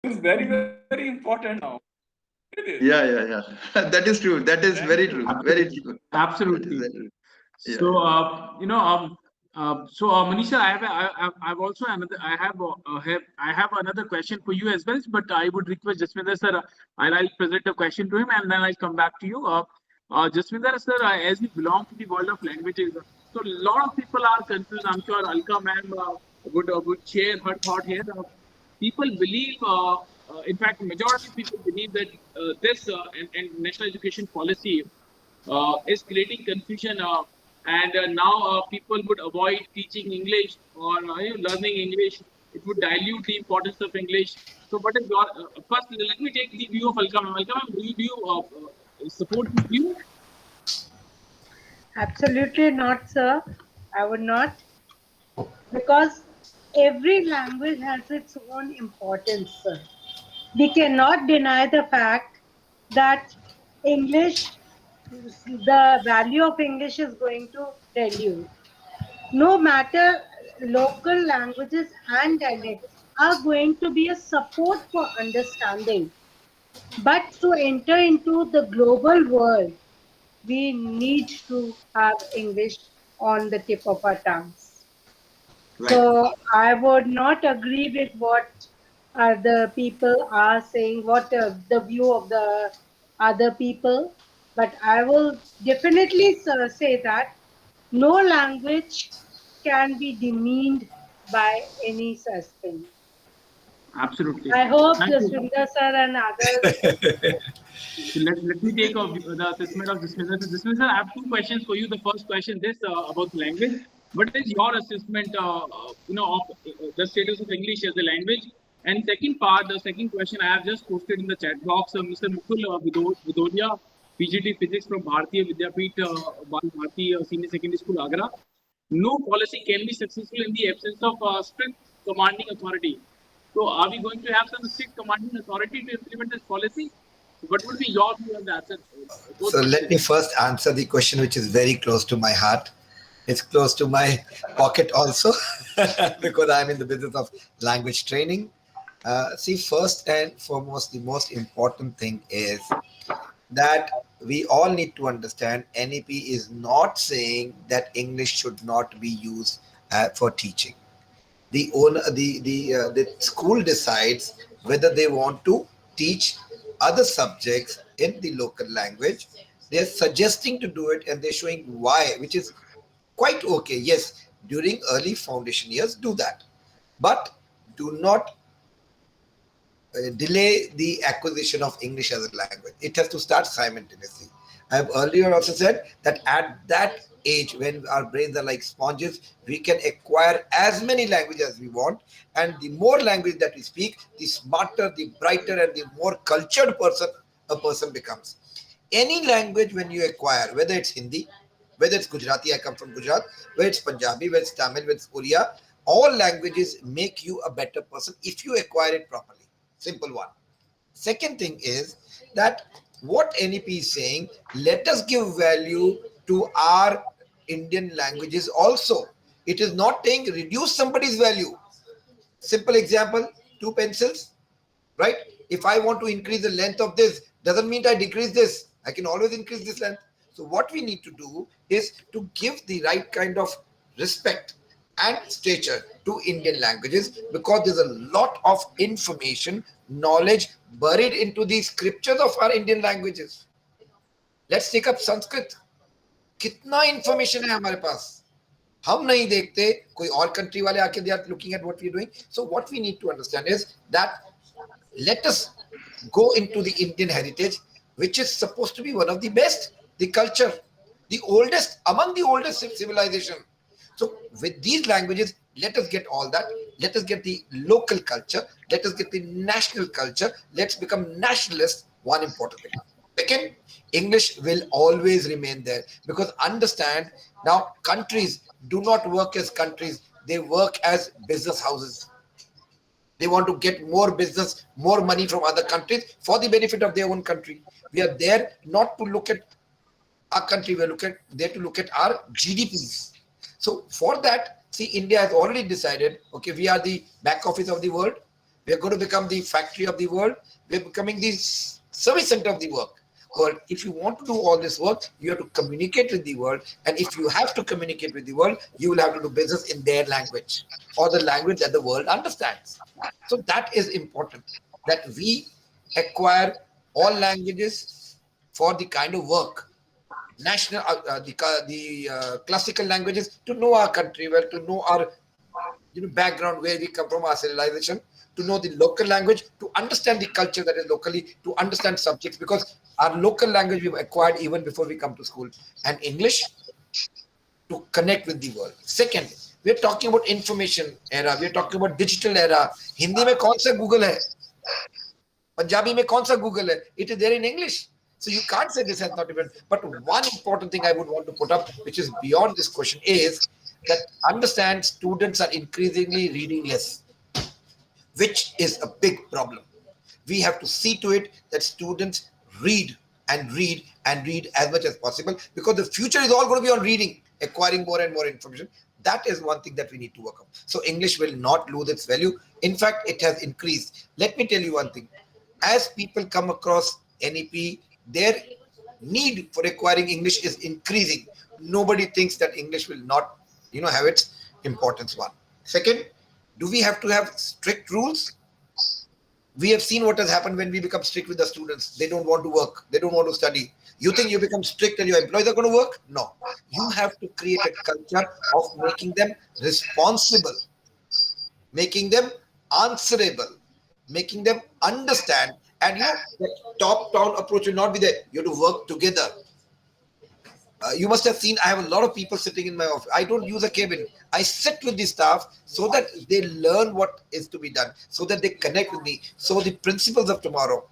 is very, very important now. It is. Yeah, yeah, yeah. That is true. That is Very very true. true. Very Absolutely. true. That is Absolutely. very true. Yeah, So, yeah. Manisha, I've also another. I have another question for you as well. But I would request Jasminder sir. I'll present a question to him, and then I'll come back to you. Jasminder sir, as you belong to the world of languages, so a lot of people are confused. I'm sure Alka ma'am would share her thought here. People believe, in fact, majority of people believe that this and national education policy is creating confusion, and now people would avoid teaching English or learning English. It would dilute the importance of English. So, what is your first? Let me take the view of Alka. Alka, do you support this view? Absolutely not, sir. I would not, because every language has its own importance, sir. We cannot deny the fact that English, the value of English is going to tell you. No matter, local languages and dialects are going to be a support for understanding. But to enter into the global world, we need to have English on the tip of our tongues. Right. So I would not agree with what other people are saying, what the view of the other people, but I will definitely say that no language can be demeaned by any such thing. Absolutely. I hope Thank you. Jaswinder sir and others. So let me take the assessment of Jasminder. So Jasminder, I have two questions for you. The first question is about language. What is your assessment, of the status of English as a language? And second part, the second question I have just posted in the chat box. Mr. Mukul Vidodia, PGT Physics from Bharatiya Vidyapeeth, Bal Bharati Senior Secondary School, Agra. No policy can be successful in the absence of strict commanding authority. So, are we going to have some strict commanding authority to implement this policy? What would be your view on that? Sir? Both So let questions. me first answer the question which is very close to my heart. It's close to my pocket also because I'm in the business of language training. See, first and foremost, the most important thing is that we all need to understand NEP is not saying that English should not be used for teaching. The school decides whether they want to teach other subjects in the local language. They're suggesting to do it and they're showing why, which is quite okay. Yes, during early foundation years, do that, but do not delay the acquisition of English as a language. It has to start simultaneously. I have earlier also said that at that age, when our brains are like sponges, we can acquire as many languages as we want. And the more language that we speak, the smarter, the brighter, and the more cultured a person becomes. Any language when you acquire, whether it's Hindi, whether it's Gujarati, I come from Gujarat, whether it's Punjabi, whether it's Tamil, whether it's Oriya, all languages make you a better person if you acquire it properly. Simple one. Second thing is that what NEP is saying, let us give value to our Indian languages also. It is not saying reduce somebody's value. Simple example, two pencils, right? If I want to increase the length of this, doesn't mean I decrease this. I can always increase this length. So what we need to do is to give the right kind of respect and stature to Indian languages because there's a lot of information, knowledge buried into the scriptures of our Indian languages. Let's take up Sanskrit. कितना information है हमारे पास हम नहीं देखते कोई और country वाले आके they are looking at what we doing so what we need to understand is that let us go into the Indian heritage, which is supposed to be one of the best, the culture, the oldest among the oldest civilization. So with these languages, let us get all that. Let us get the local culture. Let us get the national culture. Let's become nationalists. One important thing. Second, English will always remain there because understand now countries do not work as countries; they work as business houses. They want to get more business, more money from other countries for the benefit of their own country. We are there not to look at our country, we are there to look at our GDPs. So for that, see, India has already decided, okay, we are the back office of the world. We are going to become the factory of the world. We are becoming the service center of the world. If you want to do all this work, you have to communicate with the world. And if you have to communicate with the world, you will have to do business in their language or the language that the world understands. So that is important, that we acquire all languages for the kind of work. National, the classical languages, to know our country well, to know our background, where we come from, our civilization, to know the local language, to understand the culture that is locally, to understand subjects, because our local language we've acquired even before we come to school, and English to connect with the world. Second, we're talking about information era, we're talking about digital era. Hindi mein kaun sa Google hai? Punjabi mein kaun sa Google hai? It is there in English. So you can't say this has not been. But one important thing I would want to put up, which is beyond this question, is that understand students are increasingly reading less, which is a big problem. We have to see to it that students read and read and read as much as possible, because the future is all going to be on reading, acquiring more and more information. That is one thing that we need to work on. So English will not lose its value. In fact, it has increased. Let me tell you one thing. As people come across NEP, their need for acquiring English is increasing. Nobody thinks that English will not, have its importance. One. Second, do we have to have strict rules? We have seen what has happened when we become strict with the students. They don't want to work. They don't want to study. You think you become strict and your employees are going to work? No. You have to create a culture of making them responsible, making them answerable, making them understand. And the top-down approach will not be there. You have to work together. You must have seen, I have a lot of people sitting in my office. I don't use a cabin. I sit with the staff so that they learn what is to be done, so that they connect with me. So the principles of tomorrow,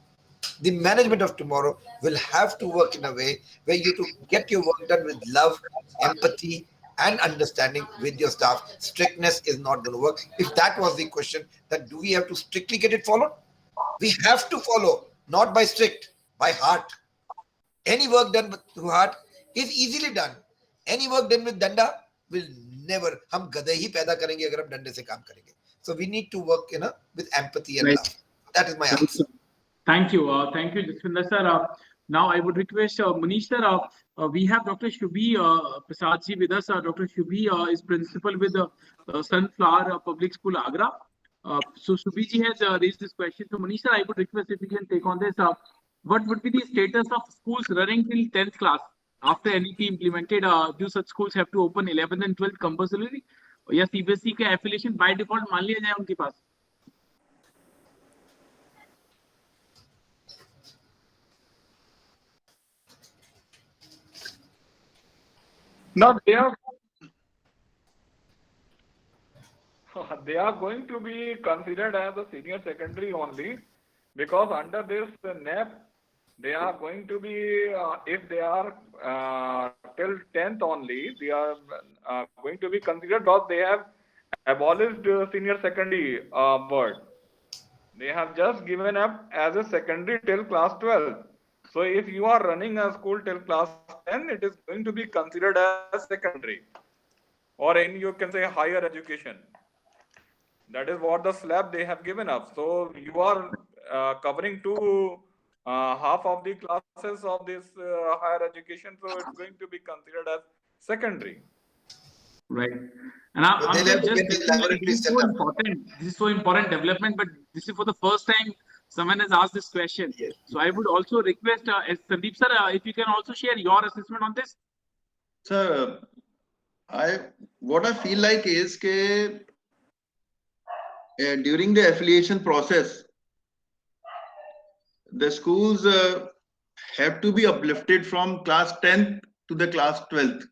the management of tomorrow will have to work in a way where you to get your work done with love, empathy, and understanding with your staff. Strictness is not going to work. If that was the question, that do we have to strictly get it followed? We have to follow, not by strict, by heart. Any work done through heart is easily done. Any work done with danda will never. हम गधे ही पैदा करेंगे अगर हम डंडे से काम करेंगे. So we need to work, with empathy and love. That is my answer. Thank you, Jaswinder sir. Now I would request Manish sir. We have Dr. Shubhi Prasad ji with us. Dr. Shubhi is principal with Sunflower Public School, Agra. So Shubhi ji has raised this question. So Manish sir, I would request if you can take on this. What would be the status of schools running till 10th class after NEP implemented? Do such schools have to open 11th and 12th compulsorily? या CBSE के affiliation by default मान लिया जाए उनके पास? No, they are going to be considered as a senior secondary only, because under this NEP, they are going to be, if they are till 10th only, they are going to be considered, because they have abolished senior secondary word. They have just given up as a secondary till class 12. So if you are running a school till class 10, it is going to be considered as secondary, or you can say higher education. That is what the slab they have given up. So you are covering half of the classes of this higher education. So it's going to be considered as secondary. Right. And this is so important development, but this is for the first time someone has asked this question. Yes. So I would also request Sandeep sir, if you can also share your assessment on this. Sir, what I feel like is that during the affiliation process, the schools have to be uplifted from class 10th to the class 12th.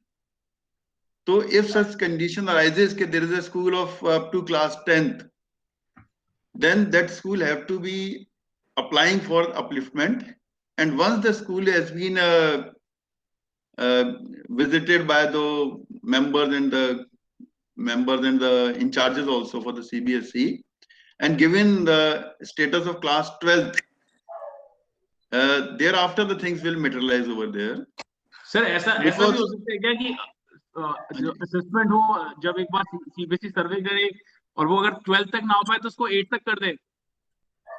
So if such condition arises that there is a school of up to class 10th, then that school have to be applying for upliftment. And once the school has been visited by the members and the in charges also for the CBSE, and given the status of class 12th, thereafter the things will materialize over there. Sir, ऐसा भी हो सकता है क्या कि assessment हो, जब एक बार CBSE सर्वे करे और वो अगर 12th तक ना हो पाए तो उसको 8 तक कर दे?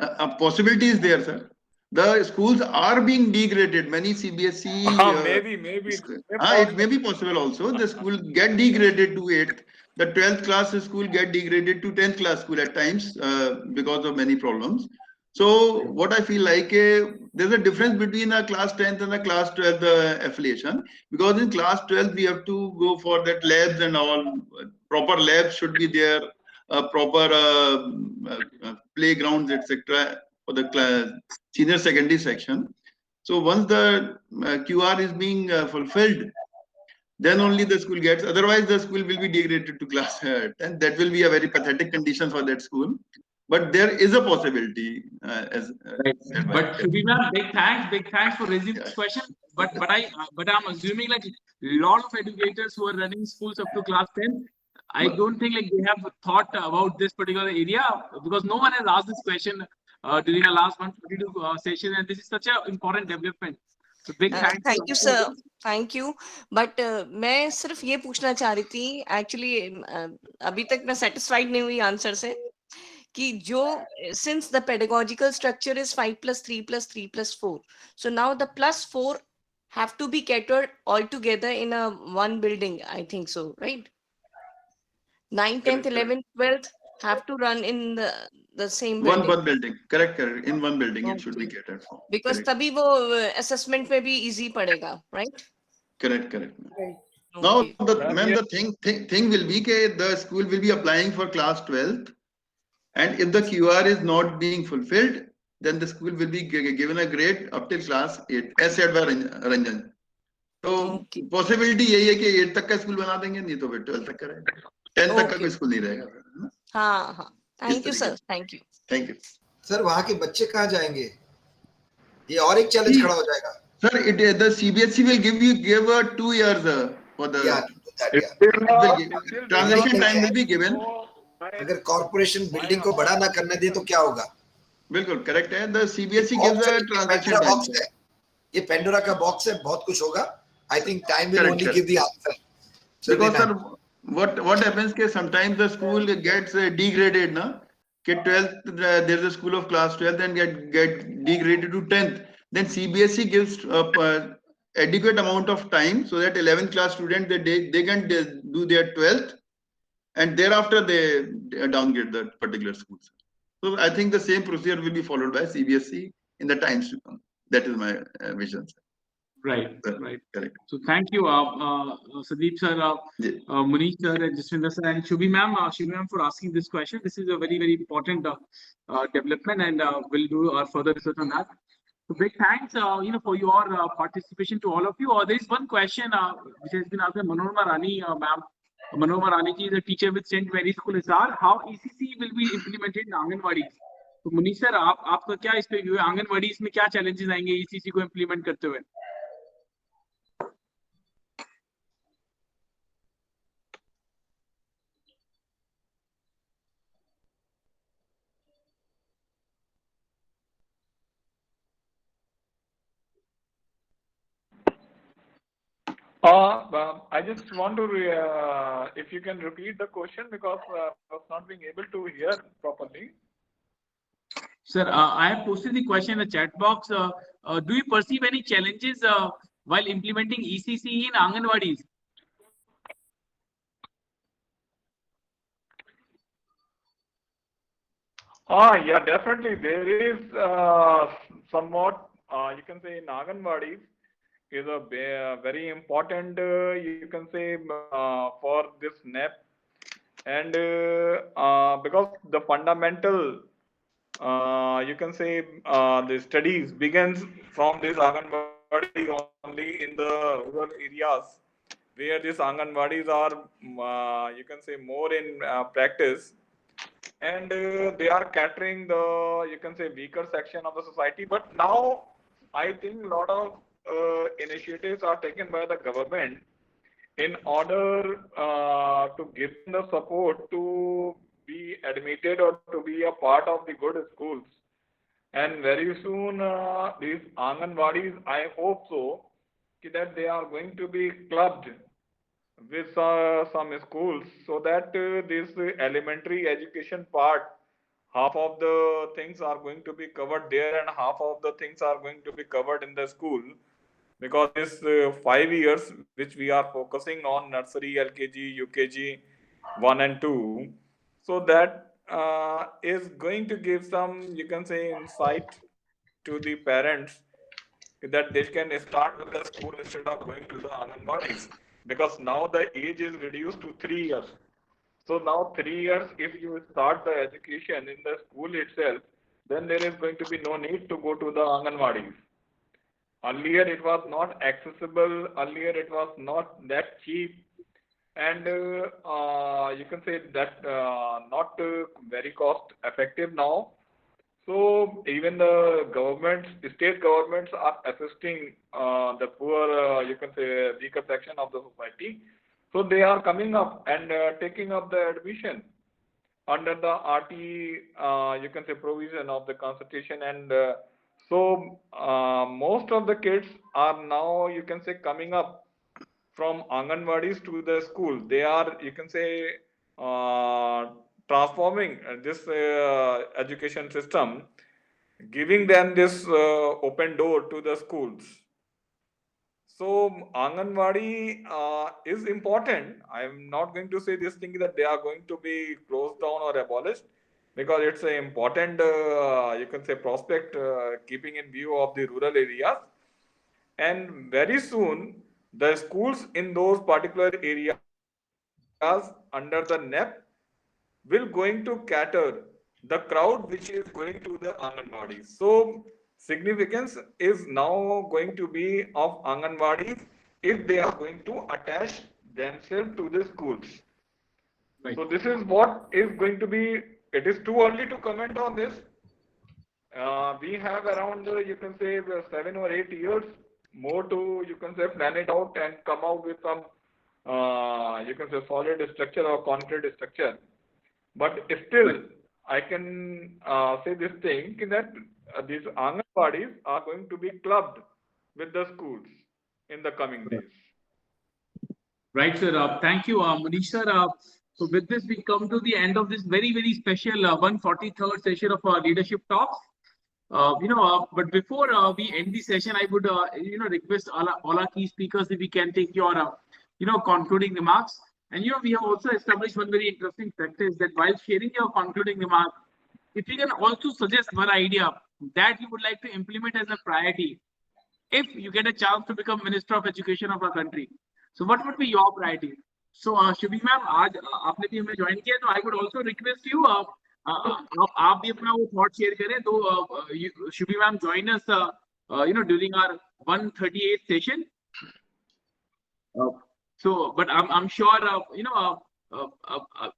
A possibility is there, sir. The schools are being degraded. Many CBSE, maybe it may be possible also. The school get degraded to 8th. The 12th class school get degraded to 10th class school at times because of many problems. So what I feel like, there's a difference between a class 10th and a class 12th affiliation. Because in class 12th, we have to go for that labs and all. Proper labs should be there. Proper playgrounds, etc. for the senior secondary section. So once the QR is being fulfilled, then only the school gets. Otherwise, the school will be degraded to class 10. That will be a very pathetic condition for that school. But there is a possibility. Right. But Shubhima, big thanks for raising this question. But I'm assuming like a lot of educators who are running schools up to class 10, I don't think like they have thought about this particular area because no one has asked this question during the last 142 session, and this is such an important development. So big thanks. Thank you sir, thank you. But मैं सिर्फ ये पूछना चाह रही थी actually, अभी तक मैं सेटिस्फाइड नहीं हुई आंसर से कि जो since the pedagogical structure is 5+3+3+4, so now the +4 have to be catered all together in a one building, I think so, right? 9, 10th, 11th, 12th have to run in the same building. One building, correct. In one building, it should be catered for. Because तभी वो assessment में भी easy पड़ेगा, right? Correct. Right. Now, Okay. the thing will be that the school will be applying for class 12th, and if the QR is not being fulfilled, then the school will be given a grade up till class 8, as said by Ranjan. So possibility यही है कि 8 तक का school बना देंगे, नहीं तो फिर 12 तक का रहेगा, 10 तक का कोई स्कूल नहीं रहेगा. हाँ, thank you sir, thank you. Sir वहाँ के बच्चे कहाँ जाएंगे? ये और एक चैलेंज खड़ा हो जाएगा. Sir, the CBSE will give 2 years for the transition time will be given. अगर कॉर्पोरेशन बिल्डिंग को बड़ा ना करने दे तो क्या होगा? बिल्कुल करेक्ट है. The CBSE gives a transition time. ये पेंडोरा का बॉक्स है, बहुत कुछ होगा. I think time will only give the answer. Because sir, what happens कि sometimes the school gets degraded ना, कि 12th there is a school of class 12th and get degraded to 10th. Then CBSE gives adequate amount of time so that 11th class students they can do their 12th, and thereafter they downgrade the particular schools. So I think the same procedure will be followed by CBSE in the times to come. That is my vision, sir. Right. Correct. So thank you, Sandeep sir, Munish sir, and Jaswinder sir, and Shubhi ma'am, for asking this question. This is a very, very important development, and we'll do our further research on that. So big thanks, for your participation to all of you. There is one question which has been asked by Manorama Rani, ma'am. Manorama Rani ji is a teacher with St. Mary's School, Hisar. How ECC will be implemented in Anganwadi? तो Munish sir, आपका क्या इस पे view है? आंगनवाड़ी इसमें क्या challenges आएंगे ECC को इम्प्लीमेंट करते हुए? I just want to, if you can repeat the question because I was not being able to hear properly. Sir, I have posted the question in the chat box. Do you perceive any challenges while implementing ECC in Anganwadis? Yeah, definitely. There is somewhat, you can say, in Anganwadis is a very important, you can say, for this NEP, and because the fundamental, you can say, the studies begins from this Anganwadi only in the rural areas where these Anganwadis are, you can say, more in practice. And they are catering the, you can say, weaker section of the society. But now I think a lot of initiatives are taken by the government in order to give them the support to be admitted or to be a part of the good schools. And very soon these Anganwadis, I hope so, that they are going to be clubbed with some schools so that this elementary education part, half of the things are going to be covered there and half of the things are going to be covered in the school, because this 5 years which we are focusing on nursery, LKG, UKG 1 and 2, so that is going to give some, you can say, insight to the parents that they can start with the school instead of going to the Anganwadis, because now the age is reduced to 3 years. So now 3 years, if you start the education in the school itself, then there is going to be no need to go to the Anganwadis. Earlier it was not accessible, earlier it was not that cheap, and you can say that not very cost effective now. So even the governments, state governments are assisting the poor, you can say, weaker section of the society. So they are coming up and taking up the admission under the RT, you can say, provision of the constitution. And so most of the kids are now, you can say, coming up from Anganwadis to the school. They are, you can say, transforming this education system, giving them this open door to the schools. So Anganwadi is important. I'm not going to say this thing that they are going to be closed down or abolished, because it's an important, you can say, prospect, keeping in view of the rural areas. And very soon, the schools in those particular areas under the NEP will going to cater the crowd which is going to the Anganwadis. So significance is now going to be of Anganwadis if they are going to attach themselves to the schools. Right. So this is what is going to be. It is too early to comment on this. We have around, you can say, 7 or 8 years more to, you can say, plan it out and come out with some, you can say, solid structure or concrete structure. But still, I can say this thing that these Anganwadis are going to be clubbed with the schools in the coming days. Right, sir. Thank you, Manish sir. So with this, we come to the end of this very, very special 143rd session of our leadership talks. But before we end the session, I would, request all our key speakers if we can take your, concluding remarks. And, we have also established one very interesting practice that while sharing your concluding remarks, if you can also suggest one idea that you would like to implement as a priority, if you get a chance to become Minister of Education of our country. So what would be your priority? So Shubhi ma'am, आज आपने भी हमें join किया, तो I would also request you आप भी अपना वो thought share करें. तो Shubhi ma'am join us during our 138th session. So but I'm sure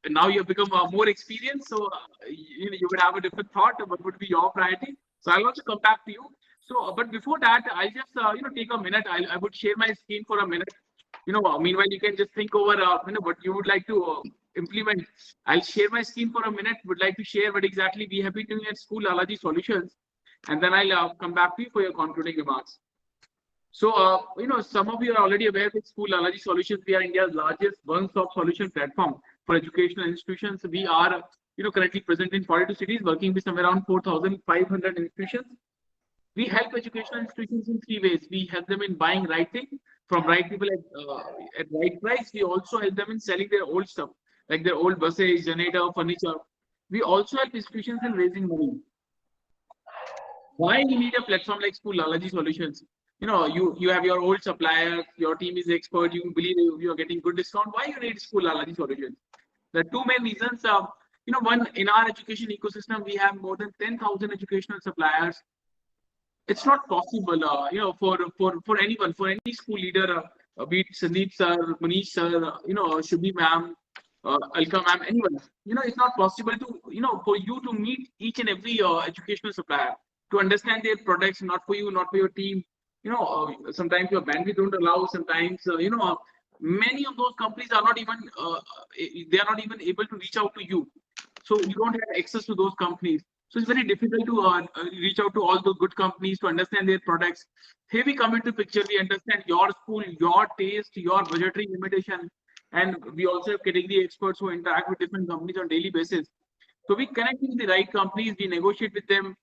now you have become more experienced, so you would have a different thought. What would be your priority? So I'll also come back to you. So but before that, I'll just take a minute. I would share my screen for a minute. Meanwhile, you can just think over, what you would like to implement. I'll share my screen for a minute. Would like to share what exactly we have been doing at School Lalaji Solutions, and then I'll come back to you for your concluding remarks. So, some of you are already aware that School Lalaji Solutions, we are India's largest one-stop solution platform for educational institutions. We are, currently present in 42 cities, working with somewhere around 4,500 institutions. We help educational institutions in 3 ways. We help them in buying right thing from right people at right price. We also help them in selling their old stuff, like their old buses, generator, furniture. We also help institutions in raising money. Why we need a platform like School Lalaji Solutions? You have your old supplier, your team is expert, you believe you are getting good discount. Why you need School Lalaji Solutions? The 2 main reasons. One, in our education ecosystem, we have more than 10,000 educational suppliers. It's not possible, for anyone, for any school leader, be it Sandeep sir, Manish sir, Shubhi ma'am, Alka ma'am, anyone. It's not possible to, for you to meet each and every educational supplier, to understand their products, not for you, not for your team. Sometimes your bandwidth don't allow. Sometimes, many of those companies are not even, they are not even able to reach out to you. So you don't have access to those companies. So it's very difficult to reach out to all the good companies to understand their products. Here we come into picture, we understand your school, your taste, your budgetary limitation. And we also have category experts who interact with different companies on daily basis. So we connect with the right companies, we negotiate with them.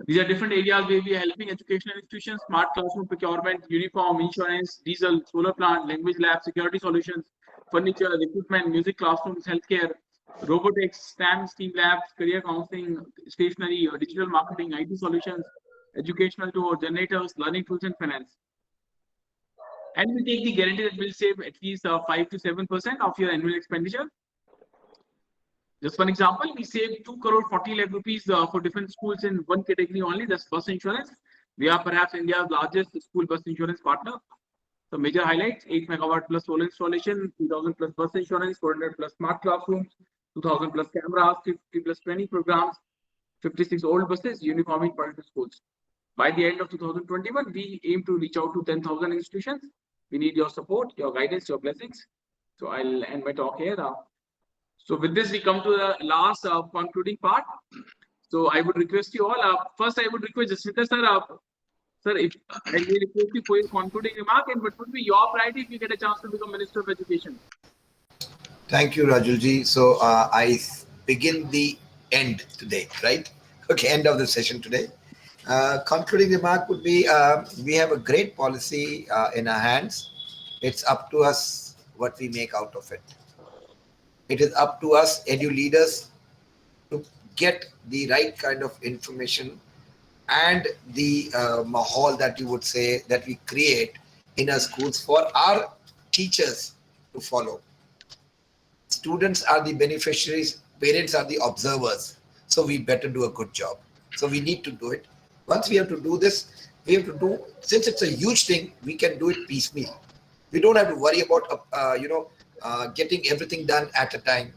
These are different areas where we are helping educational institutions, smart classroom procurement, uniform, insurance, diesel, solar plant, language lab, security solutions, furniture, equipment, music classrooms, healthcare, robotics, STEM, STEAM labs, career counseling, stationery, digital marketing, IT solutions, educational tour, generators, learning tools, and finance. And we take the guarantee that we'll save at least 5 to 7% of your annual expenditure. Just one example, we saved 2 crore 40 lakh rupees for different schools in one category only, that's bus insurance. We are perhaps India's largest school bus insurance partner. So major highlights, 8 megawatt plus solar installation, 3,000 plus bus insurance, 400 plus smart classrooms, 2,000 plus cameras, 50 plus 20 programs, 56 old buses, uniforming to schools. By the end of 2021, we aim to reach out to 10,000 institutions. We need your support, your guidance, your blessings. So I'll end my talk here. So with this, we come to the last concluding part. So I would request you all. First, I would request Jaswinter sir. Sir, if I will request you for your concluding remark, and what would be your priority if you get a chance to become Minister of Education? Thank you, Rajulji. So I begin the end today, right? Okay, end of the session today. Concluding remark would be, we have a great policy in our hands. It's up to us what we make out of it. It is up to us, edu leaders, to get the right kind of information and the mahal that you would say that we create in our schools for our teachers to follow. Students are the beneficiaries, parents are the observers. So we better do a good job. So we need to do it. Once we have to do this, we have to do, since it's a huge thing, we can do it piecemeal. We don't have to worry about, getting everything done at a time.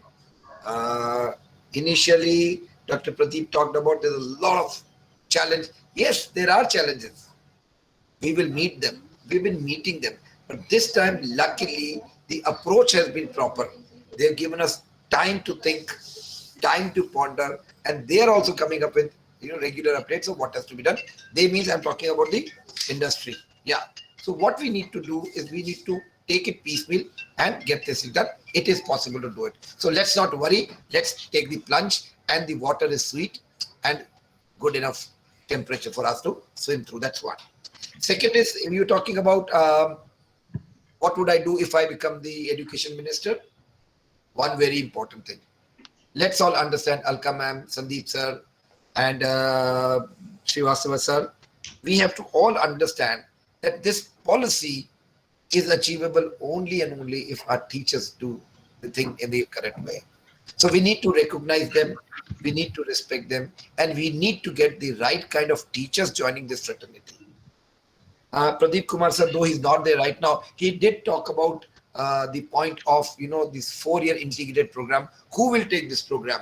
Initially, Dr. Pradeep talked about there's a lot of challenge. Yes, there are challenges. We will meet them. We've been meeting them. But this time, luckily, the approach has been proper. They've given us time to think, time to ponder, and they are also coming up with regular updates of what has to be done. They means I'm talking about the industry. Yeah. So what we need to do is we need to take it piecemeal and get this done. It is possible to do it. So let's not worry. Let's take the plunge, and the water is sweet and good enough temperature for us to swim through. That's one. Second is, if you're talking about what would I do if I become the education minister? One very important thing. Let's all understand, Alka ma'am, Sandeep sir, and Srivastava sir. We have to all understand that this policy is achievable only and only if our teachers do the thing in the correct way. So we need to recognize them, we need to respect them, and we need to get the right kind of teachers joining this fraternity. Pradeep Kumar sir, though he's not there right now, he did talk about the point of this 4-year integrated program. Who will take this program?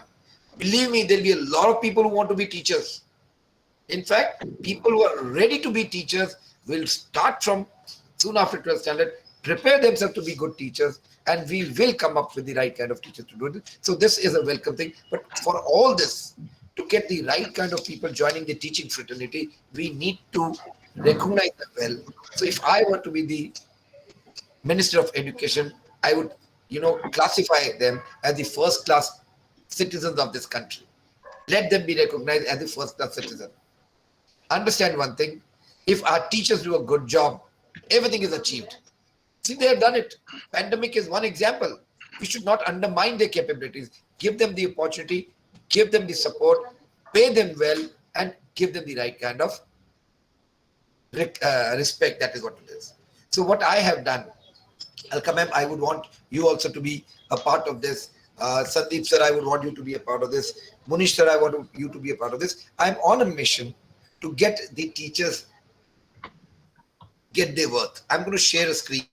Believe me, there'll be a lot of people who want to be teachers. In fact, people who are ready to be teachers will start from soon after 12th standard, prepare themselves to be good teachers, and we will come up with the right kind of teachers to do it. So this is a welcome thing. But for all this, to get the right kind of people joining the teaching fraternity, we need to recognize them well. So if I were to be the Minister of Education, I would, classify them as the first-class citizens of this country. Let them be recognized as the first-class citizen. Understand one thing, if our teachers do a good job, everything is achieved. See, they have done it. Pandemic is one example. We should not undermine their capabilities. Give them the opportunity, give them the support, pay them well, and give them the right kind of respect. That is what it is. So what I have done, Alka ma'am, I would want you also to be a part of this. Sandeep sir, I would want you to be a part of this. Munish sir, I want you to be a part of this. I'm on a mission to get the teachers get their worth. I'm going to share a screen.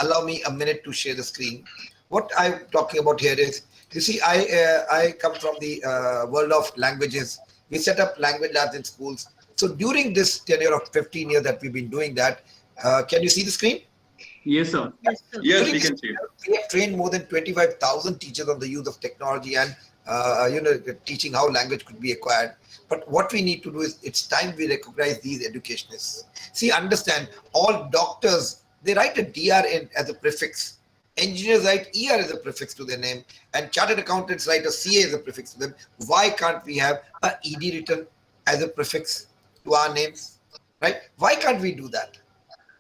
Allow me a minute to share the screen. What I'm talking about here is, you see, I come from the world of languages. We set up language labs in schools. So during this tenure of 15 years that we've been doing that, can you see the screen? Yes, sir. Yes, sir. Yes, we can see it. We have trained more than 25,000 teachers on the use of technology and teaching how language could be acquired. But what we need to do is, it's time we recognize these educationists. See, understand, all doctors, they write a DR in as a prefix. engineers write ER as a prefix to their name, and chartered accountants write a CA as a prefix to them. Why can't we have a ED written as a prefix to our names? Right? Why can't we do that?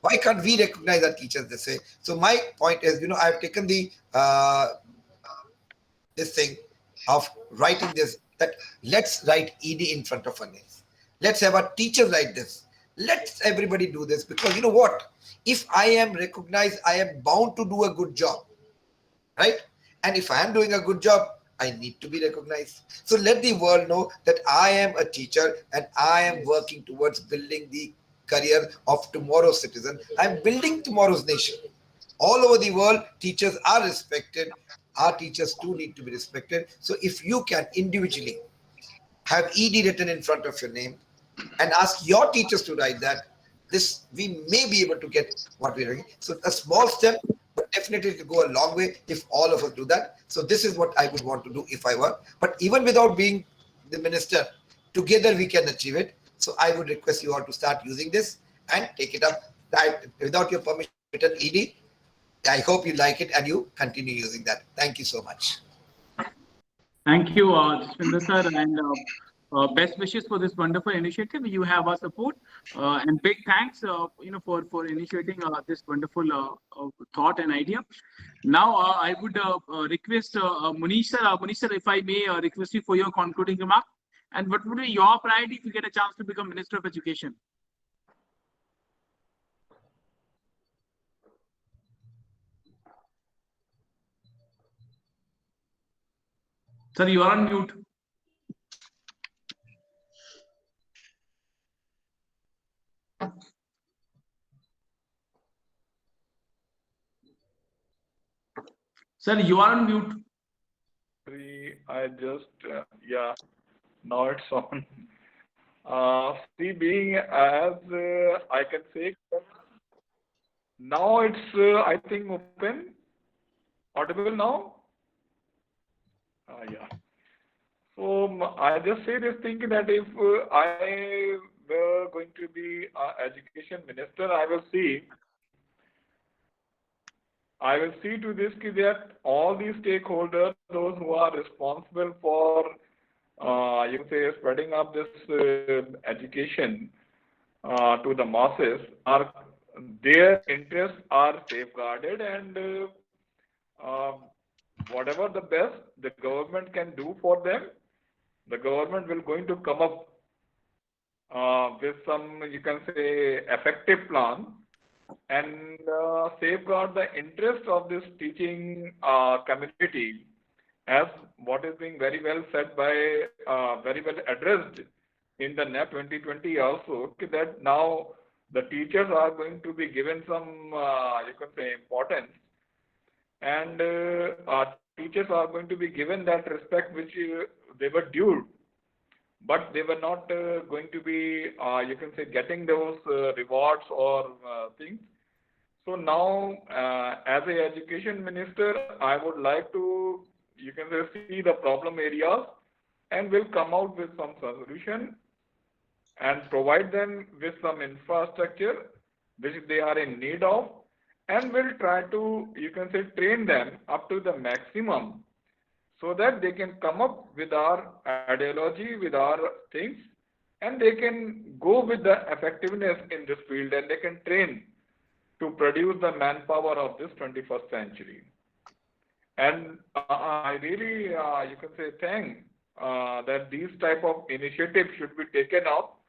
Why can't we recognize our teachers this way? So my point is, I've taken the this thing of writing this, that let's write ED in front of our names. Let's have our teachers write this. Let's everybody do this, because you know what? If I am recognized, I am bound to do a good job, right? And if I am doing a good job, I need to be recognized. So let the world know that I am a teacher and I am working towards building the career of tomorrow's citizen. I'm building tomorrow's nation. All over the world, teachers are respected. Our teachers too need to be respected. So if you can individually have ED written in front of your name and ask your teachers to write that, this we may be able to get what we're doing. So a small step, but definitely to go a long way if all of us do that. So this is what I would want to do if I were. But even without being the minister, together we can achieve it. So I would request you all to start using this and take it up. That without your permission, written ED. I hope you like it and you continue using that. Thank you so much. Thank you, Jaswinder sir, and best wishes for this wonderful initiative. You have our support, and big thanks, for initiating this wonderful thought and idea. Now, I would request Munish sir. Munish sir, if I may request you for your concluding remark, and what would be your priority if you get a chance to become Minister of Education? Sir, you are on mute. Sir, you are on mute. I just, yeah, now it's on. See, being as I can say, now it's, I think, open. Audible now? Yeah. So I just say this thing that if I were going to be education minister, I will see to this that all these stakeholders, those who are responsible for, you can say, spreading up this education to the masses, their interests are safeguarded, and whatever the best the government can do for them, the government will going to come up with some, you can say, effective plan and safeguard the interest of this teaching community, as what is being very well said by, very well addressed in the NAP 2020 also, that now the teachers are going to be given some, you can say, importance, and teachers are going to be given that respect which they were due, but they were not going to be, you can say, getting those rewards or things. So now, as a education minister, I would like to, you can say, see the problem areas and will come out with some solution and provide them with some infrastructure which they are in need of, and will try to, you can say, train them up to the maximum so that they can come up with our ideology, with our things, and they can go with the effectiveness in this field, and they can train to produce the manpower of this 21st century. And I really, you can say, thank that these type of initiatives should be taken up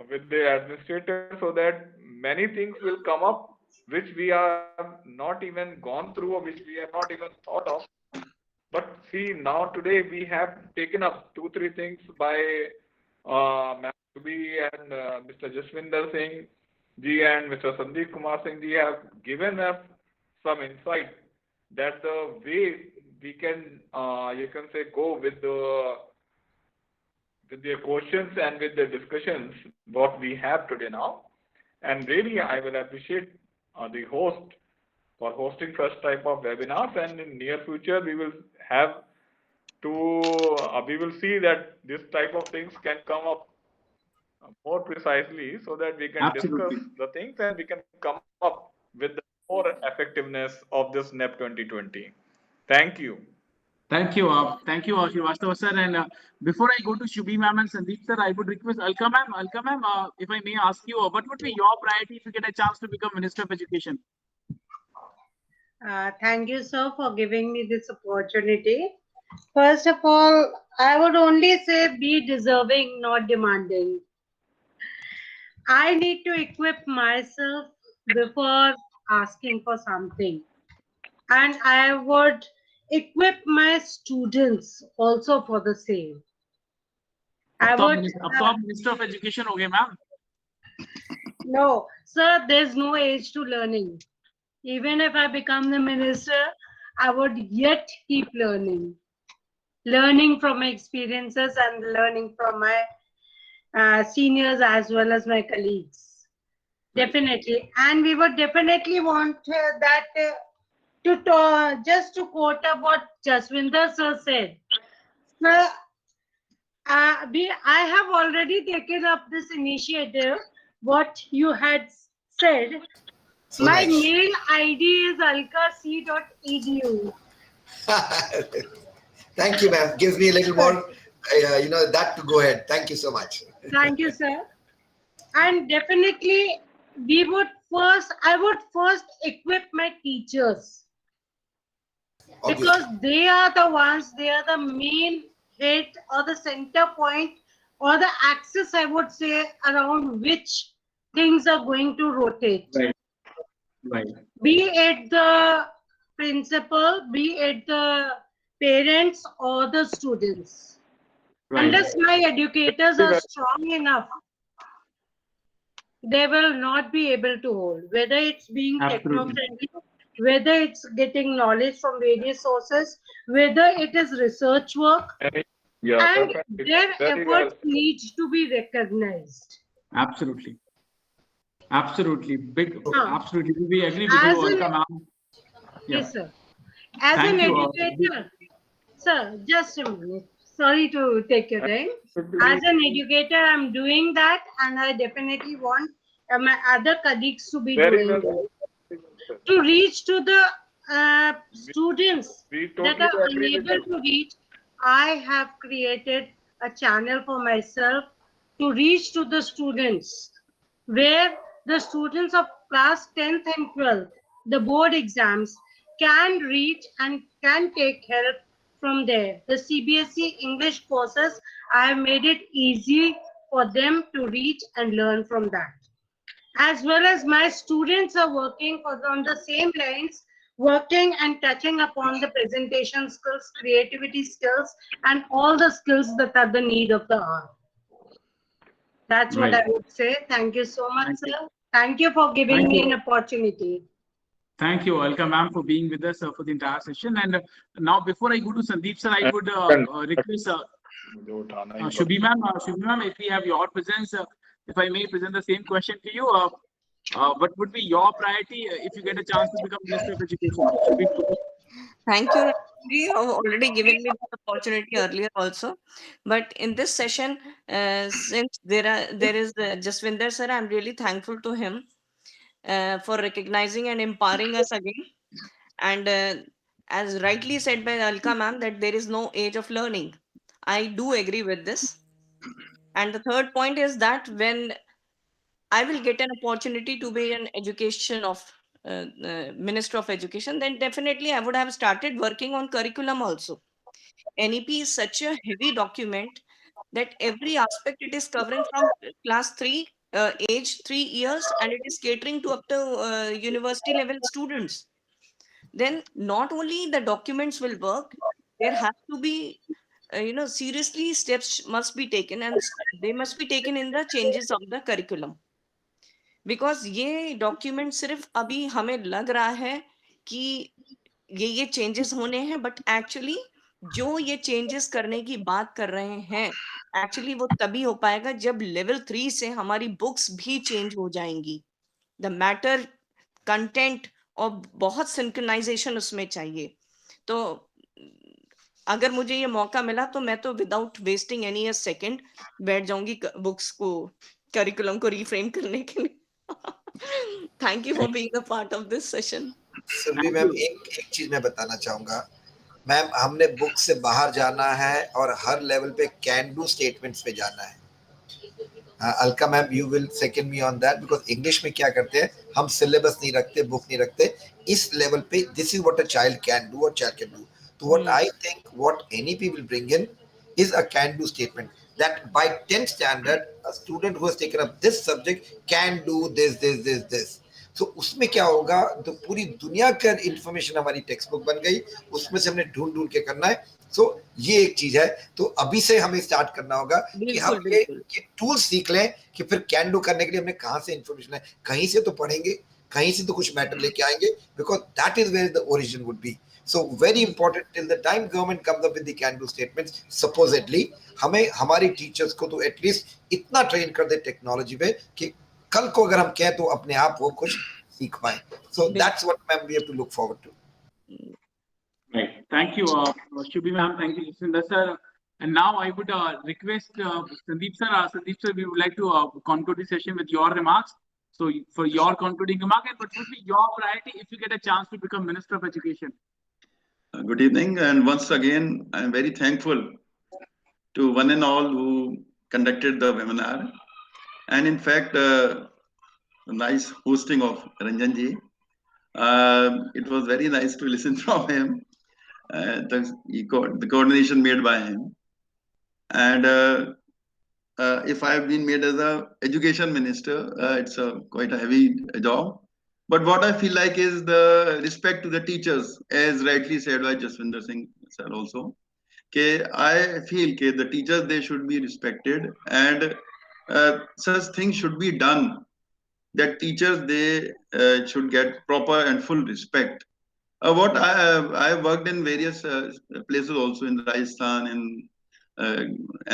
with the administrators, so that many things will come up which we have not even gone through or which we have not even thought of. But see, now today we have taken up 2-3 things by Ma'am Ruby and Mr. Jaswinder Singh ji and Mr. Sandeep Kumar Singh ji have given us some insight that the way we can, you can say, go with the questions and with the discussions what we have today now. And really, I will appreciate the host for hosting such type of webinars, and in near future we will have to, we will see that this type of things can come up more precisely, so that we can Absolutely. discuss the things and we can come up with the more effectiveness of this NEP 2020. Thank you. Thank you, Srivastava sir. And before I go to Shubhi ma'am and Sandeep sir, I would request Alka ma'am, if I may ask you, what would be your priority if you get a chance to become Minister of Education? Thank you, sir, for giving me this opportunity. First of all, I would only say be deserving, not demanding. I need to equip myself before asking for something. And I would equip my students also for the same. I अब तो would, आप Minister of Education हो गए ma'am. no, sir, there's no age to learning. Even if I become the minister, I would yet keep learning. Learning from my experiences and learning from my seniors as well as my colleagues. Definitely. And we would definitely want just to quote up what Jaswinder sir said. Sir, I have already taken up this initiative, what you had said. So My nice. mail ID is alkac.edu. Thank you, ma'am. Gives me a little more, that to go ahead. Thank you so much. Thank you, sir. And definitely, I would first equip my teachers. Obviously. Because they are the main head or the center point or the axis, I would say, around which things are going to rotate. Right. Be it the principal, be it the parents or the students. Right. Unless my educators are strong enough, they will not be able to hold. Whether it's being Absolutely. techno-friendly, whether it's getting knowledge from various sources, whether it is research work, Yeah, and perfect. their Very well efforts need to be recognized. Absolutely. Absolutely. Absolutely. We agree with As you, an- Alka ma'am. Yes, sir. As Thank an you, educator, sir, just a minute. Sorry to take your time. As an educator, I'm doing that, and I definitely want my other colleagues to be Very doing well. that. To reach to the students We that totally are agree with unable you. to reach, I have created a channel for myself to reach to the students, where the students of class 10th and 12th, the board exams, can reach and can take help from there. The CBSE English courses, I have made it easy for them to reach and learn from that. As well as my students are working on the same lines, working and touching upon the presentation skills, creativity skills, and all the skills that are the need of the hour. That's what Right. I would say. Thank you so much, Thank you. sir. Thank you for giving Thank me you. an opportunity. Thank you, Alka ma'am, for being with us for the entire session. And now, before I go to Sandeep sir, I would request Shubhi ma'am, if we have your presence, if I may present the same question to you, what would be your priority if you get a chance to become Minister of Education? Shubhi, Thank you. You have already given me this opportunity earlier also, but in this session, since there is Jaswinder sir, I'm really thankful to him for recognizing and empowering us again. And as rightly said by Alka ma'am, that there is no age of learning. I do agree with this. And the third point is that when I will get an opportunity to be an education of Minister of Education, then definitely I would have started working on curriculum also. NEP is such a heavy document that every aspect it is covering from class 3 age 3 years, and it is catering to up to university level students. Then not only the documents will work, there has to be seriously steps must be taken, and they must be taken in the changes of the curriculum. Because ये document सिर्फ अभी हमें लग रहा है कि ये changes होने हैं, बट एक्चुअली जो ये चेंजेस करने की बात कर रहे हैं एक्चुअली वो तभी हो पाएगा जब लेवल 3 से हमारी बुक्स भी चेंज हो जाएंगी. द मैटर कंटेंट और बहुत सिंक्रोनाइजेशन उसमें चाहिए. तो अगर मुझे ये मौका मिला तो मैं तो without wasting any a second बैठ जाऊंगी बुक्स को करिकुलम को रीफ्रेम करने के लिए. Thank you for being a part of this session. Surabhi ma'am, एक चीज मैं बताना चाहूंगा मैम, हमने बुक से बाहर जाना है और हर लेवल पे कैन डू स्टेटमेंट्स पे जाना है. Alka ma'am, you will second me on that, because English में क्या करते हैं हम, सिलेबस नहीं रखते, बुक नहीं रखते. इस लेवल पे this is what a child can do और चाइल्ड कैन डू. तो what I think what NEP will bring in is a can do statement, that by 10th standard a student who has taken up this subject can do this. तो उसमें क्या होगा, तो पूरी दुनिया का information हमारी टेक्स्ट बुक बन गई, उसमें से हमने ढूंढ के करना है. सो ये एक चीज है. तो अभी से हमें स्टार्ट करना होगा कि हम ये टूल सीख लें कि फिर कैन डू करने के लिए हमने कहाँ से इंफॉर्मेशन है. कहीं से तो पढ़ेंगे, कहीं से तो कुछ मैटर लेके आएंगे, because that is where the origin would be. So very important, till the time government comes up with the can do statements, supposedly हमें हमारी टीचर्स को तो एटलीस्ट इतना ट्रेन कर दे टेक्नोलॉजी पे कि कल को अगर हम कहें तो अपने आप वो कुछ सीख पाए. So that's what ma'am we have to look forward to. Right. Thank you, Shubhi ma'am. Thank you, Jaswinder sir. And now I would request Sandeep sir. Sandeep sir, we would like to conclude the session with your remarks. So for your concluding remark, and what would be your priority if you get a chance to become Minister of Education? Good evening, and once again, I am very thankful to one and all who conducted the webinar, and in fact, nice hosting of Ranjan ji. It was very nice to listen from him. The coordination made by him, and if I have been made as a education minister, it's quite a heavy job. But what I feel like is the respect to the teachers, as rightly said by Jaswinder Singh sir also. I feel that the teachers, they should be respected, and such things should be done that teachers, they should get proper and full respect. What I have worked in various places also, in Rajasthan, in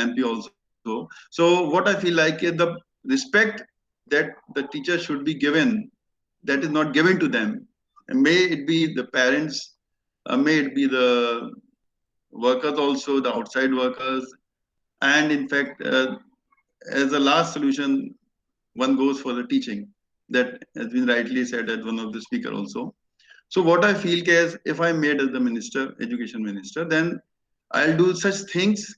MP also. So what I feel like is the respect that the teachers should be given, that is not given to them. And may it be the parents, may it be the workers also, the outside workers. And in fact, as a last solution, one goes for the teaching. That has been rightly said at one of the speaker also. So what I feel is, if I'm made as the minister, education minister, then I'll do such things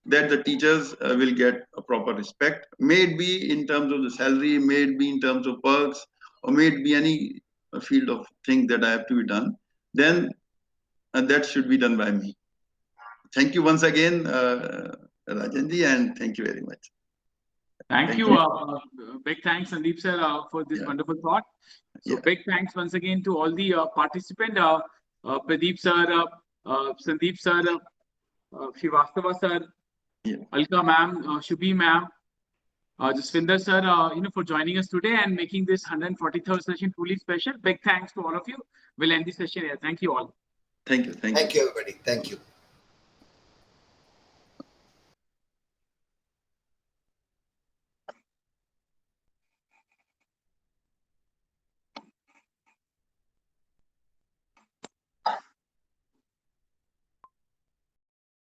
that the teachers will get a proper respect. May it be in terms of the salary, may it be in terms of perks, or may it be any field of things that I have to be done, then that should be done by me. Thank you once again, Rajanji, and thank you very much. Thank you. Big thanks, Sandeep sir, for this wonderful thought. So big thanks once again to all the participants, Pradeep sir, Sandeep sir, Srivastava sir, Alka ma'am, Shubhi ma'am, Jaswinder sir, for joining us today and making this 143rd session truly special. Big thanks to all of you. We'll end the session here. Thank you all. Thank you. Thank you, everybody. Thank you.